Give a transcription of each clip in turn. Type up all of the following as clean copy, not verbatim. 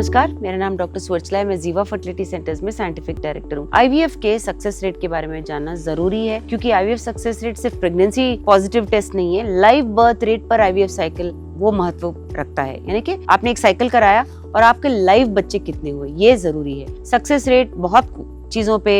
नमस्कार, मेरा नाम डॉक्टर सुवर्चला है। मैं जीवा फर्टिलिटी सेंटर्स में साइंटिफिक डायरेक्टर हूँ। आईवीएफ के सक्सेस रेट के बारे में जानना जरूरी है, क्योंकि आईवीएफ सक्सेस रेट सिर्फ प्रेगनेंसी पॉजिटिव टेस्ट नहीं है, लाइव बर्थ रेट पर आईवीएफ साइकिल वो महत्व रखता है। यानी कि आपने एक साइकिल कराया और आपके लाइव बच्चे कितने हुए, ये जरूरी है। सक्सेस रेट बहुत चीजों पे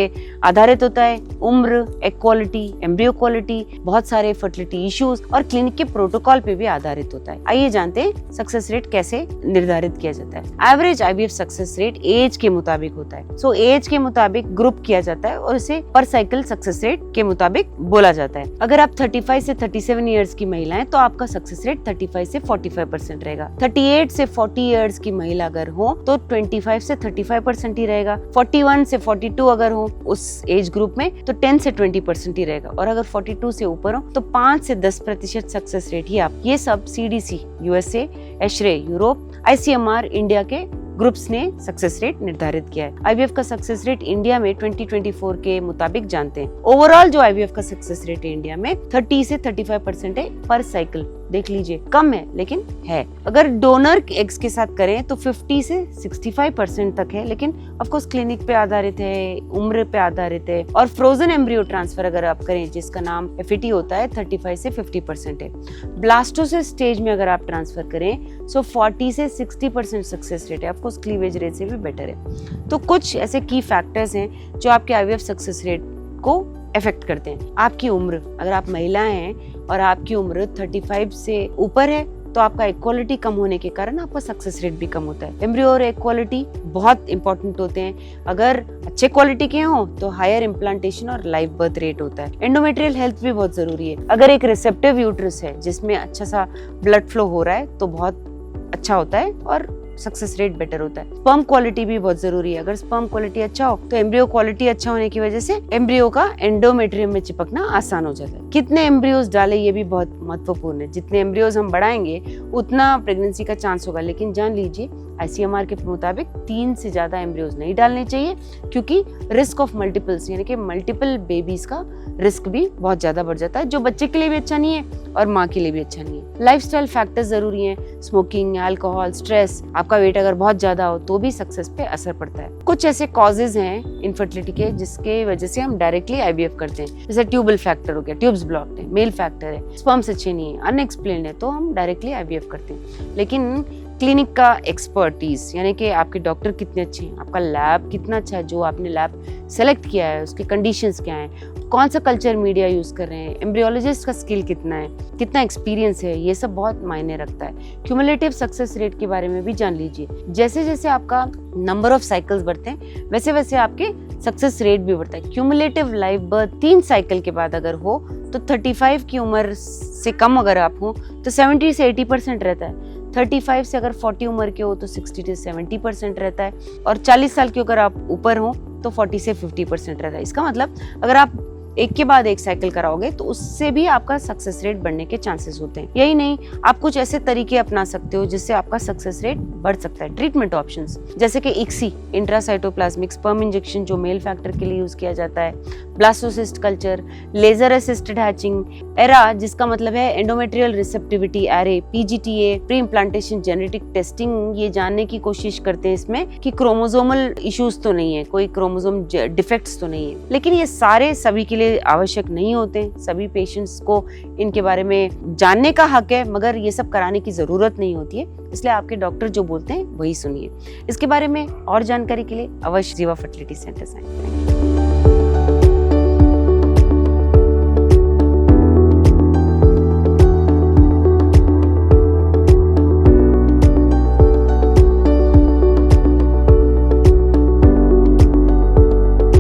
आधारित होता है, उम्र, एग क्वालिटी, एम्ब्रियो क्वालिटी, बहुत सारे फर्टिलिटी इश्यूज और क्लिनिक के प्रोटोकॉल पे भी आधारित होता है। आइए जानते हैं सक्सेस रेट कैसे निर्धारित किया जाता है। Average IVF success rate age के मुताबिक होता है। सो एज के मुताबिक ग्रुप किया जाता है और इसे पर साइकिल सक्सेस रेट के मुताबिक बोला जाता है। अगर आप 35 से 37 ईयर्स की महिला है तो आपका सक्सेस रेट 35 से 45% रहेगा। 38 से 40 ईयर्स की महिला अगर हो तो 25 से 35% ही रहेगा। 41 से 42 अगर हो उस एज ग्रुप में तो 10 से 20% ही रहेगा। और अगर 42 से ऊपर हो तो 5 से 10% सक्सेस रेट ही आप। ये सब CDC USA, ESHRE Europe, ICMR India के ग्रुप्स ने सक्सेस रेट निर्धारित किया है। आईवीएफ का सक्सेस रेट इंडिया में 2024 के मुताबिक जानते हैं। ओवरऑल जो आईवीएफ का सक्सेस रेट है इंडिया में 30 से 35% है पर साइकिल। देख लीजिए, कम है लेकिन है। अगर डोनर एग्स के साथ करें तो 50 से 65% तक है, लेकिन ऑफ कोर्स क्लिनिक पे आधारित है, उम्र पे आधारित है। और फ्रोजन एम्ब्रियो ट्रांसफर अगर आप करें जिसका नाम एफईटी होता है 35 से 50% है। ब्लास्टोसिस स्टेज में अगर आप ट्रांसफर करें सो 40 से 60% सक्सेस रेट है। ऑफ कोर्स क्लीवेज रेट से भी बेटर है। तो कुछ ऐसे की फैक्टर्स हैं जो आपके आईवीएफ सक्सेस रेट को इफेक्ट करते हैं। आपकी उम्र, अगर आप महिला हैं और आपकी उम्र 35 से ऊपर है तो आपका एग क्वालिटी कम होने के कारण आपका सक्सेस रेट भी कम होता है। एम्ब्रियो और एग क्वालिटी बहुत इंपॉर्टेंट होते हैं। अगर अच्छे क्वालिटी के हो तो हायर इम्प्लांटेशन और लाइव बर्थ रेट होता है। एंडोमेट्रियल हेल्थ भी बहुत जरूरी है। अगर एक रिसेप्टिव यूट्रस है जिसमें अच्छा सा ब्लड फ्लो हो रहा है तो बहुत अच्छा होता है और सक्सेस रेट बेटर होता है। स्पर्म क्वालिटी भी बहुत जरूरी है। अगर स्पर्म क्वालिटी अच्छा हो तो एम्ब्रियो क्वालिटी अच्छा होने की वजह से एम्ब्रियो का एंडोमेट्रियम में चिपकना आसान हो जाता है। कितने एम्ब्रियोज डाले ये भी बहुत महत्वपूर्ण है। जितने एम्ब्रियोज हम बढ़ाएंगे उतना प्रेगनेंसी का चांस होगा, लेकिन जान लीजिए आईसीएमआर के मुताबिक 3 से ज्यादा एम्ब्रियोज नहीं डालने चाहिए, क्योंकि रिस्क ऑफ मल्टीपल्स यानी कि मल्टीपल बेबीज का रिस्क भी बहुत ज्यादा बढ़ जाता है, जो बच्चे के लिए भी अच्छा नहीं है और माँ के लिए भी अच्छा नहीं है। लाइफस्टाइल फैक्टर्स जरूरी हैं। स्मोकिंग, अल्कोहल, स्ट्रेस, आपका वेट अगर बहुत ज्यादा हो तो भी सक्सेस पे असर पड़ता है। कुछ ऐसे कॉजेज हैं इनफर्टिलिटी के जिसके वजह से हम डायरेक्टली आईवीएफ करते हैं। जैसे ट्यूबल फैक्टर हो गया, ट्यूब्स ब्लॉक्ड है, मेल फैक्टर है, स्पर्म्स अच्छे नहीं है, अनएक्सप्लेन्ड है, तो हम डायरेक्टली आईवीएफ करते हैं। लेकिन क्लिनिक का एक्सपर्टीज यानी कि आपके डॉक्टर कितने अच्छे हैं, आपका लैब कितना अच्छा है, जो आपने लैब सेलेक्ट किया है उसके कंडीशंस क्या हैं, कौन सा कल्चर मीडिया यूज कर रहे हैं, एम्ब्रियोलॉजिस्ट का स्किल कितना है, कितना एक्सपीरियंस है, ये सब बहुत मायने रखता है। क्यूमुलेटिव सक्सेस रेट के बारे में भी जान लीजिए। जैसे जैसे आपका नंबर ऑफ साइकिल्स बढ़ते हैं वैसे वैसे आपके सक्सेस रेट भी बढ़ता है। क्यूमुलेटिव लाइव बर्थ 3 साइकिल के बाद अगर हो तो 35 की उम्र से कम अगर आप हो तो 70 से 80% रहता है। 35 से अगर 40 उम्र के हो तो 60 से 70% रहता है। और 40 साल के अगर आप ऊपर हो तो 40 से 50% रहता है। इसका मतलब अगर आप एक के बाद एक साइकिल कराओगे तो उससे भी आपका सक्सेस रेट बढ़ने के चांसेस होते हैं। यही नहीं, आप कुछ ऐसे तरीके अपना सकते हो जिससे आपका सक्सेस रेट बढ़ सकता है। ट्रीटमेंट ऑप्शंस जैसे कि इक्सी, इंट्रासाइटोप्लाज्मिक स्पर्म इंजेक्शन जो मेल फैक्टर के लिए यूज किया जाता है, blastocyst culture, laser assisted hatching, ERA जिसका मतलब है endometrial receptivity array, PGTA, preimplantation genetic testing, ये जानने की कोशिश करते हैं इसमें कि क्रोमोसोमल इश्यूज तो नहीं है, कोई क्रोमोसोम डिफेक्ट्स तो नहीं है। लेकिन ये सारे सभी के लिए आवश्यक नहीं होते। सभी पेशेंट्स को इनके बारे में जानने का हक है, मगर ये सब कराने की जरूरत नहीं होती है। इसलिए आपके डॉक्टर जो बोलते हैं वही सुनिए। इसके बारे में और जानकारी के लिए अवश्य जीवा फर्टिलिटी सेंटर आएं।